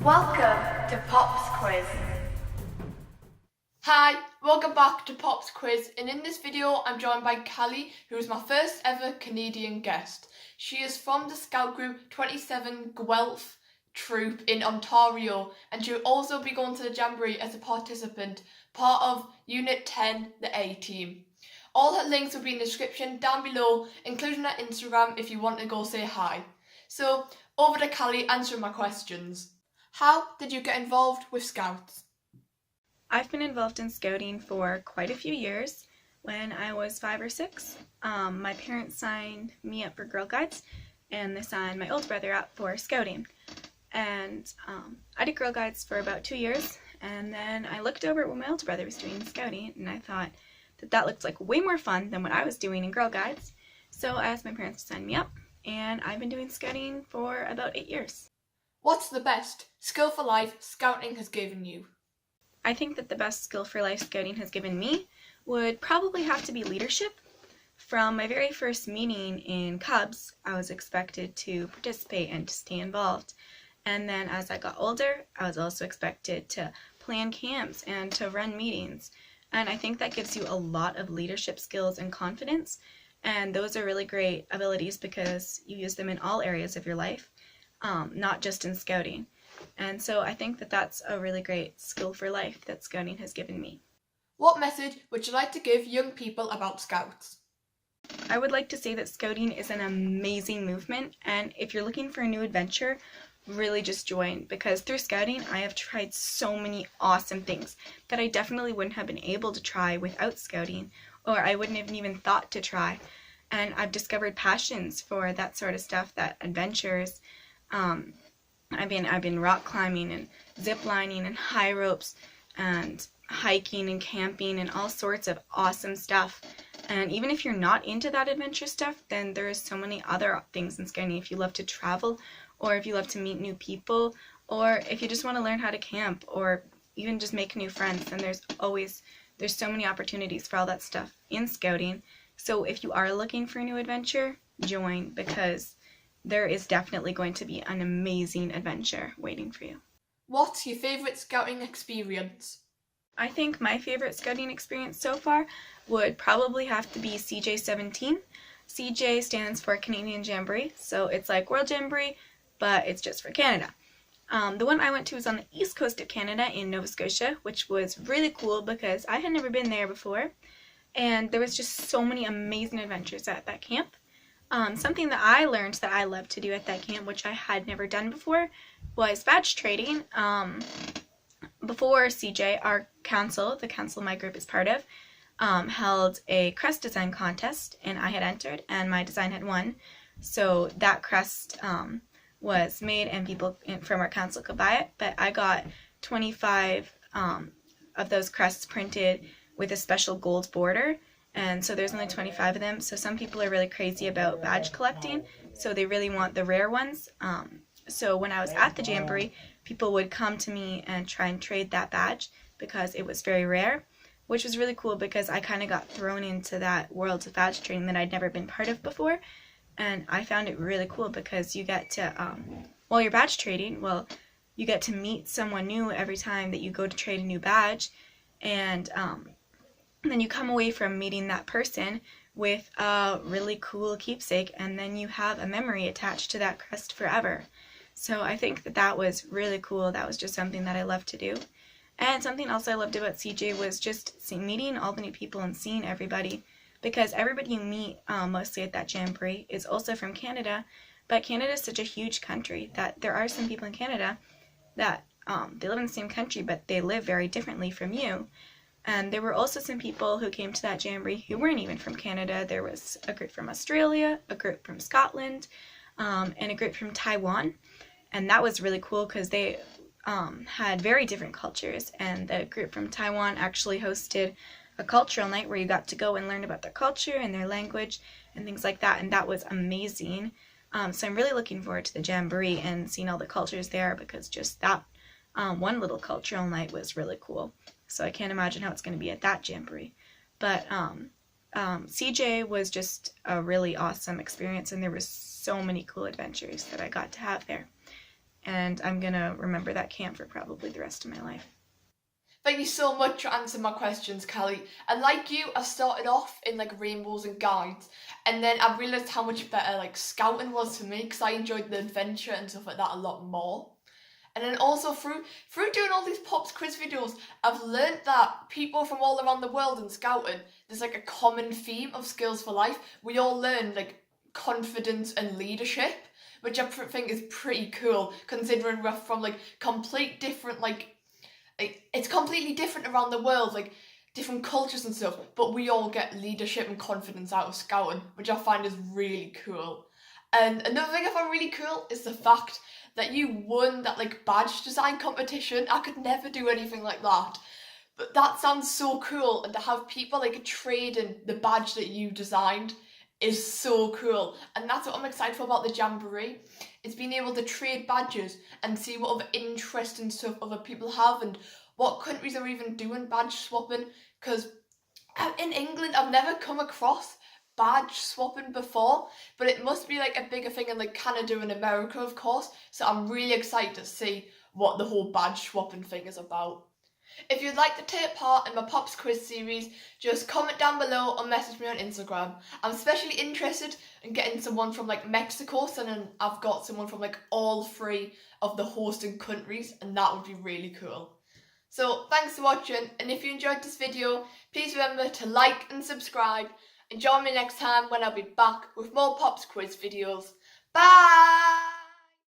Welcome to Pop's Quiz. Hi, welcome back to Pop's Quiz, and in this video I'm joined by Calli, who is my first ever Canadian guest. She is from the Scout Group 27 Guelph Troop in Ontario, and she'll also be going to the Jamboree as a participant, part of Unit 10, the A team. All her links will be in the description down below, including her Instagram if you want to go say hi. So, over to Calli answering my questions. How did you get involved with Scouts? I've been involved in Scouting for quite a few years. When I was 5 or 6, my parents signed me up for Girl Guides, and they signed my older brother up for Scouting. And I did Girl Guides for about 2 years, and then I looked over at what my older brother was doing in Scouting, and I thought that looked like way more fun than what I was doing in Girl Guides. So I asked my parents to sign me up, and I've been doing Scouting for about 8 years. What's the best skill for life Scouting has given you? I think that the best skill for life Scouting has given me would probably have to be leadership. From my very first meeting in Cubs, I was expected to participate and to stay involved. And then as I got older, I was also expected to plan camps and to run meetings. And I think that gives you a lot of leadership skills and confidence. And those are really great abilities because you use them in all areas of your life, not just in Scouting. And so I think that that's a really great skill for life that Scouting has given me. What message would you like to give young people about Scouts? I would like to say that Scouting is an amazing movement, and if you're looking for a new adventure, really just join, because through Scouting I have tried so many awesome things that I definitely wouldn't have been able to try without Scouting, or I wouldn't have even thought to try. And I've discovered passions for that sort of stuff, that adventures. I've been rock climbing and zip lining and high ropes and hiking and camping and all sorts of awesome stuff. And even if you're not into that adventure stuff, then there's so many other things in Scouting. If you love to travel, or if you love to meet new people, or if you just want to learn how to camp, or even just make new friends, then there's so many opportunities for all that stuff in Scouting. So if you are looking for a new adventure, join, because there is definitely going to be an amazing adventure waiting for you. What's your favourite Scouting experience? I think my favorite Scouting experience so far would probably have to be CJ17. CJ stands for Canadian Jamboree, so it's like World Jamboree, but it's just for Canada. The one I went to was on the east coast of Canada in Nova Scotia, which was really cool because I had never been there before, and there was just so many amazing adventures at that camp. Something that I learned that I love to do at that camp, which I had never done before, was badge trading. Before CJ, our council, the council my group is part of, held a crest design contest, and I had entered, and my design had won. So that crest was made, and people from our council could buy it, but I got 25 of those crests printed with a special gold border. And so there's only 25 of them. So some people are really crazy about badge collecting, so they really want the rare ones. So when I was at the Jamboree, people would come to me and try and trade that badge because it was very rare, which was really cool because I kind of got thrown into that world of badge trading that I'd never been part of before. And I found it really cool because you get to, while you're badge trading, you get to meet someone new every time that you go to trade a new badge. And then you come away from meeting that person with a really cool keepsake, and then you have a memory attached to that crest forever. So I think that was really cool. That was just something that I loved to do. And something else I loved about CJ was just meeting all the new people and seeing everybody, because everybody you meet mostly at that Jamboree is also from Canada, but Canada is such a huge country that there are some people in Canada that they live in the same country, but they live very differently from you. And there were also some people who came to that Jamboree who weren't even from Canada. There was a group from Australia, a group from Scotland, and a group from Taiwan. And that was really cool because they had very different cultures. And the group from Taiwan actually hosted a cultural night where you got to go and learn about their culture and their language and things like that. And that was amazing. So I'm really looking forward to the Jamboree and seeing all the cultures there, because just that one little cultural night was really cool. So I can't imagine how it's going to be at that Jamboree. But CJ was just a really awesome experience, and there was so many cool adventures that I got to have there. and I'm gonna remember that camp for probably the rest of my life. Thank you so much for answering my questions, Calli. And like you, I started off in like rainbows and guides, and then I realised how much better like scouting was for me, because I enjoyed the adventure and stuff like that a lot more. And then also through doing all these Pops quiz videos, I've learned that people from all around the world in scouting, there's like a common theme of skills for life. We all learn like confidence and leadership, which I think is pretty cool, considering we're from like complete different it's completely different around the world, like different cultures and stuff, but we all get leadership and confidence out of scouting, which I find is really cool. And another thing I find really cool is the fact that you won that like badge design competition. I could never do anything like that, but that sounds so cool, and to have people like trading the badge that you designed is so cool. And that's what I'm excited for about the Jamboree, is being able to trade badges and see what other interesting stuff other people have and what countries are even doing badge swapping, because in England I've never come across badge swapping before, but it must be like a bigger thing in like Canada and America, of course, so I'm really excited to see what the whole badge swapping thing is about. If you'd like to take part in my Pops quiz series, just comment down below or message me on Instagram. I'm especially interested in getting someone from like Mexico, so then I've got someone from like all 3 of the hosting countries, and that would be really cool. So thanks for watching, and if you enjoyed this video, please remember to like and subscribe, and join me next time when I'll be back with more Pops quiz videos. Bye!